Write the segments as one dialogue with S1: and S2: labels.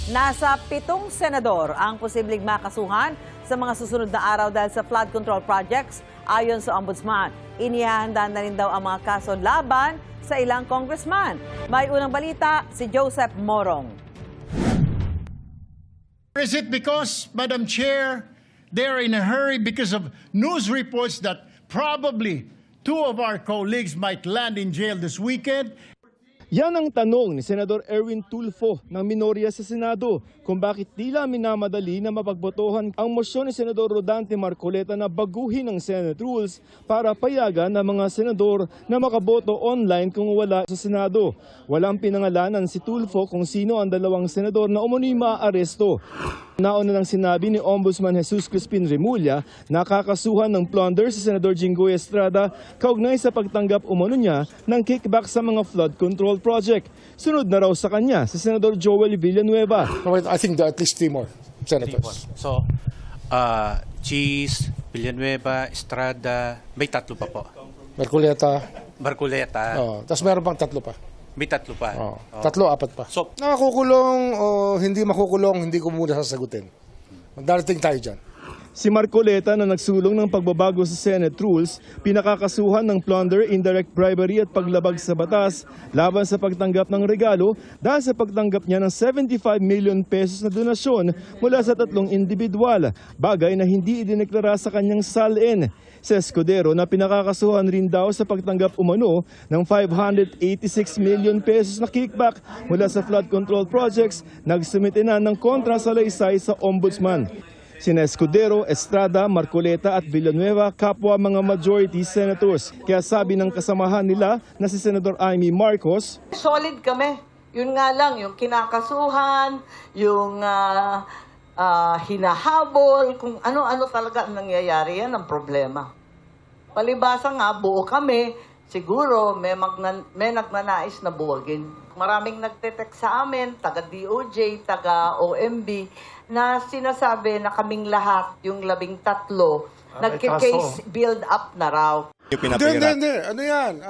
S1: Nasa 7 senador ang posibleng makasuhan sa mga susunod na araw dahil sa flood control projects ayon sa Ombudsman. Inihahanda na rin daw ang mga kaso laban sa ilang congressman. May unang balita si Joseph Morong.
S2: Is it because, Madam Chair, they're in a hurry because of news reports that probably 2 of our colleagues might land in jail this weekend?
S3: Yan ang tanong ni Senador Erwin Tulfo ng minorya sa Senado kung bakit tila minamadali na mapagbotohan ang mosyon ni Senador Rodante Marcoleta na baguhin ang Senate rules para payagan ng mga senador na makaboto online kung wala sa Senado. Walang pinangalanan si Tulfo kung sino ang 2 senador na umano'y maaaresto. Nauna nang sinabi ni Ombudsman Jesus Crispin Remulla na kakasuhan ng plunder si Senador Jinggoy Estrada kaugnay sa pagtanggap umano niya ng kickback sa mga flood control project. Sunod na raw sa kanya si Senador Joel Villanueva.
S4: I think there are at least 3 more senators.
S5: So, Cheese, Villanueva, Estrada, may 3 pa po.
S4: Marcoleta.
S5: Barculeta,
S4: Tapos meron pang 3 pa.
S5: may 3 pa.
S4: 3, 4 pa.
S5: So,
S4: Nakakukulong o hindi makukulong, hindi ko muna sasagutin. Magdarating tayo dyan.
S3: Si Marcoleta na nagsulong ng pagbabago sa Senate rules, pinakakasuhan ng plunder, indirect bribery at paglabag sa batas laban sa pagtanggap ng regalo dahil sa pagtanggap niya ng 75 million pesos na donasyon mula sa 3 individual, bagay na hindi idineklara sa kanyang salin. Si Escudero na pinakakasuhan rin daw sa pagtanggap umano ng 586 million pesos na kickback mula sa flood control projects, nagsumite na ng kontra salaysay sa Ombudsman. Sina Escudero, Estrada, Marcoleta at Villanueva kapwa mga majority senators. Kaya sabi ng kasamahan nila na si Senador Amy Marcos,
S6: solid kami. Yun nga lang, yung kinakasuhan, yung hinahabol, kung ano-ano talaga ang nangyayari, yan ang problema. Palibasa nga, buo kami, siguro may nagnanais na buwagin. Maraming nagtetext sa amin, taga-DOJ, taga-OMB, na sinasabi na kaming lahat, yung 13, nagke-case build up na raw.
S4: Hindi. Ano yan?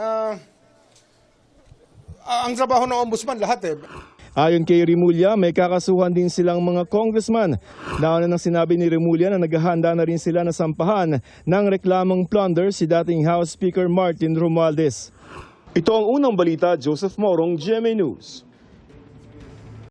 S4: Ang trabaho ng ombudsman, lahat eh.
S3: ayon kay Remulla, may kakasuhan din silang mga congressman. Nauna nang sinabi ni Remulla na naghahanda na rin sila na sampahan ng reklamong plunder si dating House Speaker Martin Romualdez. Ito ang unang balita, Joseph Morong, GMA News.